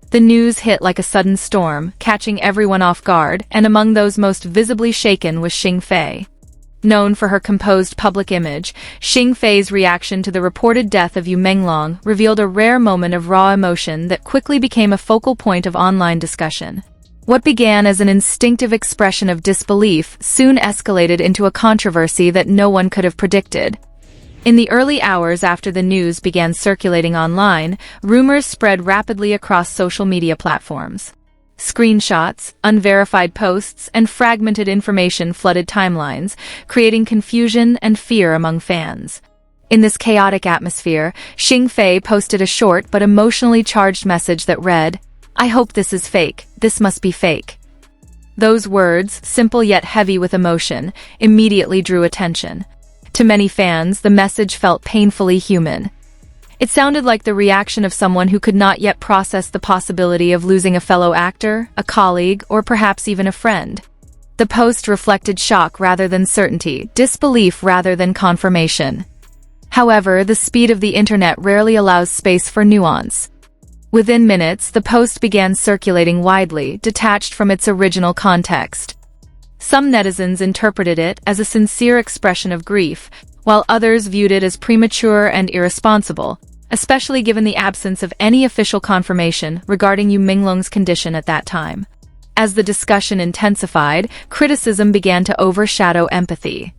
The news hit like a sudden storm, catching everyone off guard, and among those most visibly shaken was Xing Fei. Known for her composed public image, Xing Fei's reaction to the reported death of Yu Menglong revealed a rare moment of raw emotion that quickly became a focal point of online discussion. What began as an instinctive expression of disbelief soon escalated into a controversy that no one could have predicted. In the early hours after the news began circulating online, rumors spread rapidly across social media platforms. Screenshots, unverified posts, and fragmented information flooded timelines, creating confusion and fear among fans. In this chaotic atmosphere, Xing Fei posted a short but emotionally charged message that read, "I hope this is fake. This must be fake." Those words, simple yet heavy with emotion, immediately drew attention. To many fans, the message felt painfully human. It sounded like the reaction of someone who could not yet process the possibility of losing a fellow actor, a colleague, or perhaps even a friend. The post reflected shock rather than certainty, disbelief rather than confirmation. However, the speed of the internet rarely allows space for nuance. Within minutes, the post began circulating widely, detached from its original context. Some netizens interpreted it as a sincere expression of grief, while others viewed it as premature and irresponsible, especially given the absence of any official confirmation regarding Yu Menglong's condition at that time. As the discussion intensified, criticism began to overshadow empathy.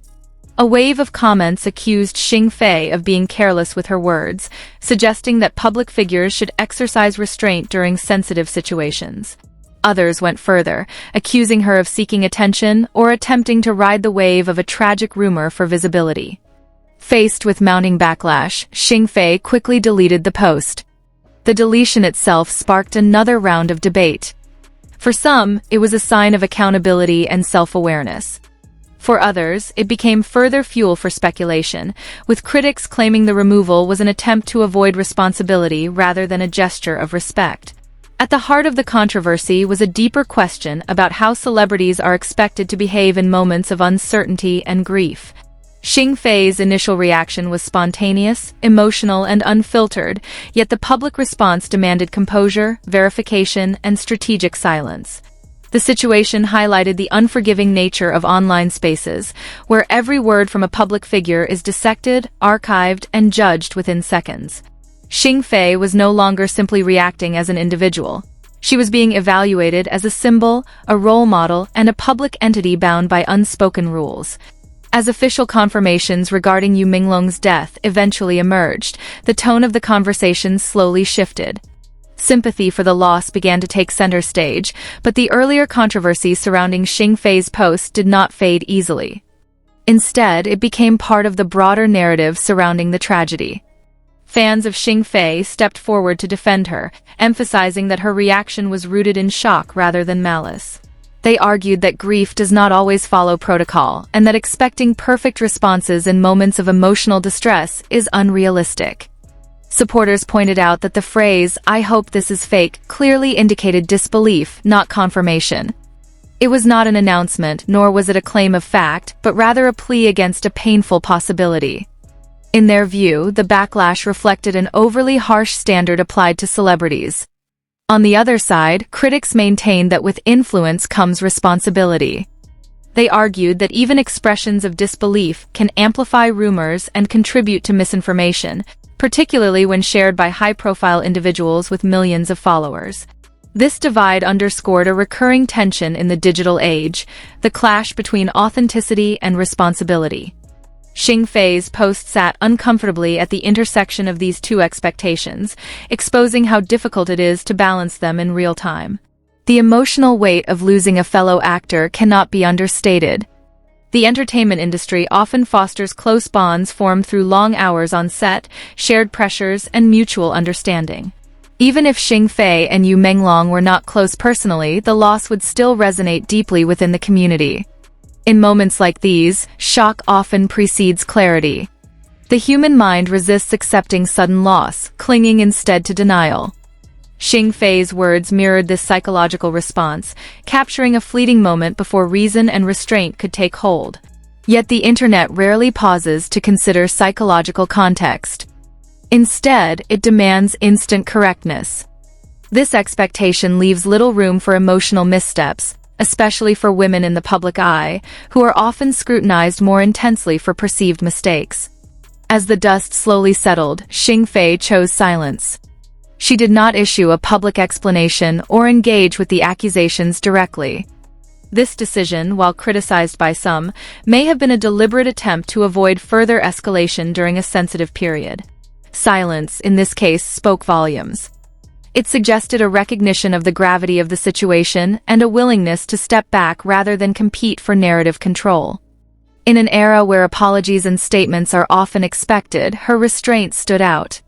A wave of comments accused Xing Fei of being careless with her words, suggesting that public figures should exercise restraint during sensitive situations. Others went further, accusing her of seeking attention or attempting to ride the wave of a tragic rumor for visibility. Faced with mounting backlash, Xing Fei quickly deleted the post. The deletion itself sparked another round of debate. For some, it was a sign of accountability and self-awareness. For others, it became further fuel for speculation, with critics claiming the removal was an attempt to avoid responsibility rather than a gesture of respect. At the heart of the controversy was a deeper question about how celebrities are expected to behave in moments of uncertainty and grief. Xing Fei's initial reaction was spontaneous, emotional, and unfiltered, yet the public response demanded composure, verification, and strategic silence. The situation highlighted the unforgiving nature of online spaces, where every word from a public figure is dissected, archived, and judged within seconds. Xing Fei was no longer simply reacting as an individual. She was being evaluated as a symbol, a role model, and a public entity bound by unspoken rules. As official confirmations regarding Yu Menglong's death eventually emerged, the tone of the conversation slowly shifted. Sympathy for the loss began to take center stage, but the earlier controversy surrounding Xing Fei's post did not fade easily. Instead, it became part of the broader narrative surrounding the tragedy. Fans of Xing Fei stepped forward to defend her, emphasizing that her reaction was rooted in shock rather than malice. They argued that grief does not always follow protocol, and that expecting perfect responses in moments of emotional distress is unrealistic. Supporters pointed out that the phrase, "I hope this is fake," clearly indicated disbelief, not confirmation. It was not an announcement, nor was it a claim of fact, but rather a plea against a painful possibility. In their view, the backlash reflected an overly harsh standard applied to celebrities. On the other side, critics maintained that with influence comes responsibility. They argued that even expressions of disbelief can amplify rumors and contribute to misinformation, particularly when shared by high-profile individuals with millions of followers. This divide underscored a recurring tension in the digital age, the clash between authenticity and responsibility. Xing Fei's post sat uncomfortably at the intersection of these two expectations, exposing how difficult it is to balance them in real time. The emotional weight of losing a fellow actor cannot be understated. The entertainment industry often fosters close bonds formed through long hours on set, shared pressures, and mutual understanding. Even if Xing Fei and Yu Menglong were not close personally, the loss would still resonate deeply within the community. In moments like these, shock often precedes clarity. The human mind resists accepting sudden loss, clinging instead to denial. Xing Fei's words mirrored this psychological response, capturing a fleeting moment before reason and restraint could take hold. Yet the internet rarely pauses to consider psychological context. Instead, it demands instant correctness. This expectation leaves little room for emotional missteps, especially for women in the public eye, who are often scrutinized more intensely for perceived mistakes. As the dust slowly settled, Xing Fei chose silence. She did not issue a public explanation or engage with the accusations directly. This decision, while criticized by some, may have been a deliberate attempt to avoid further escalation during a sensitive period. Silence, in this case, spoke volumes. It suggested a recognition of the gravity of the situation and a willingness to step back rather than compete for narrative control. In an era where apologies and statements are often expected, her restraint stood out.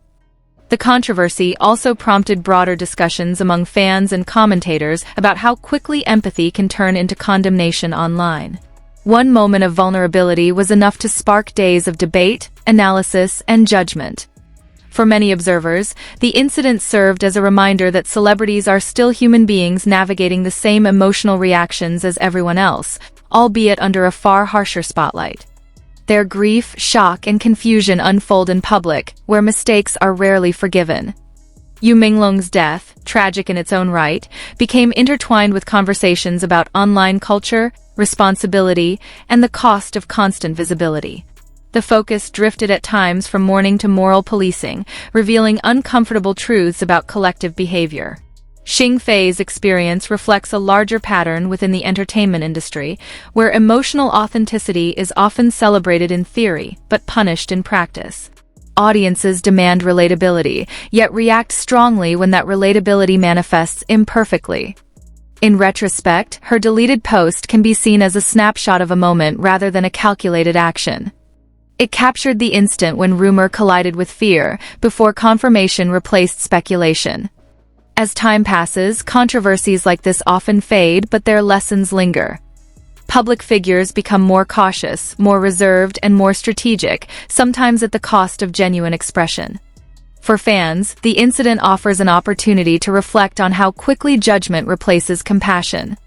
The controversy also prompted broader discussions among fans and commentators about how quickly empathy can turn into condemnation online. One moment of vulnerability was enough to spark days of debate, analysis, and judgment. For many observers, the incident served as a reminder that celebrities are still human beings navigating the same emotional reactions as everyone else, albeit under a far harsher spotlight. Their grief, shock, and confusion unfold in public, where mistakes are rarely forgiven. Yu Menglong's death, tragic in its own right, became intertwined with conversations about online culture, responsibility, and the cost of constant visibility. The focus drifted at times from mourning to moral policing, revealing uncomfortable truths about collective behavior. Shing Fei's experience reflects a larger pattern within the entertainment industry, where emotional authenticity is often celebrated in theory, but punished in practice. Audiences demand relatability, yet react strongly when that relatability manifests imperfectly. In retrospect, her deleted post can be seen as a snapshot of a moment rather than a calculated action. It captured the instant when rumor collided with fear, before confirmation replaced speculation. As time passes, controversies like this often fade, but their lessons linger. Public figures become more cautious, more reserved, and more strategic, sometimes at the cost of genuine expression. For fans, the incident offers an opportunity to reflect on how quickly judgment replaces compassion.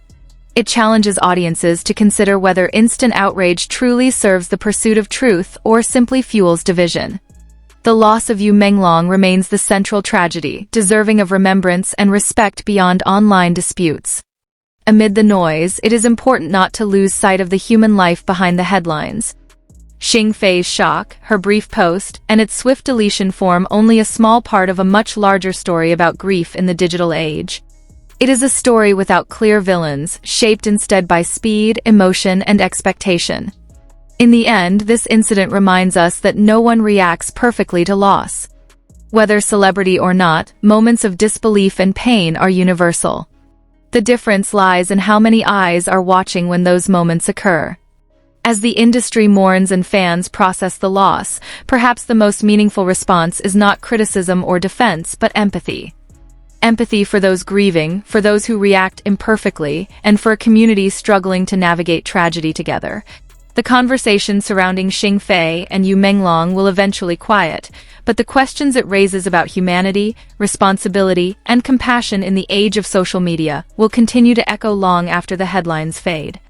It challenges audiences to consider whether instant outrage truly serves the pursuit of truth or simply fuels division. The loss of Yu Menglong remains the central tragedy, deserving of remembrance and respect beyond online disputes. Amid the noise, it is important not to lose sight of the human life behind the headlines. Xing Fei's shock, her brief post, and its swift deletion form only a small part of a much larger story about grief in the digital age. It is a story without clear villains, shaped instead by speed, emotion, and expectation. In the end, this incident reminds us that no one reacts perfectly to loss. Whether celebrity or not, moments of disbelief and pain are universal. The difference lies in how many eyes are watching when those moments occur. As the industry mourns and fans process the loss, perhaps the most meaningful response is not criticism or defense, but empathy. Empathy for those grieving, for those who react imperfectly, and for a community struggling to navigate tragedy together. The conversation surrounding Xing Fei and Yu Menglong will eventually quiet, but the questions it raises about humanity, responsibility, and compassion in the age of social media will continue to echo long after the headlines fade.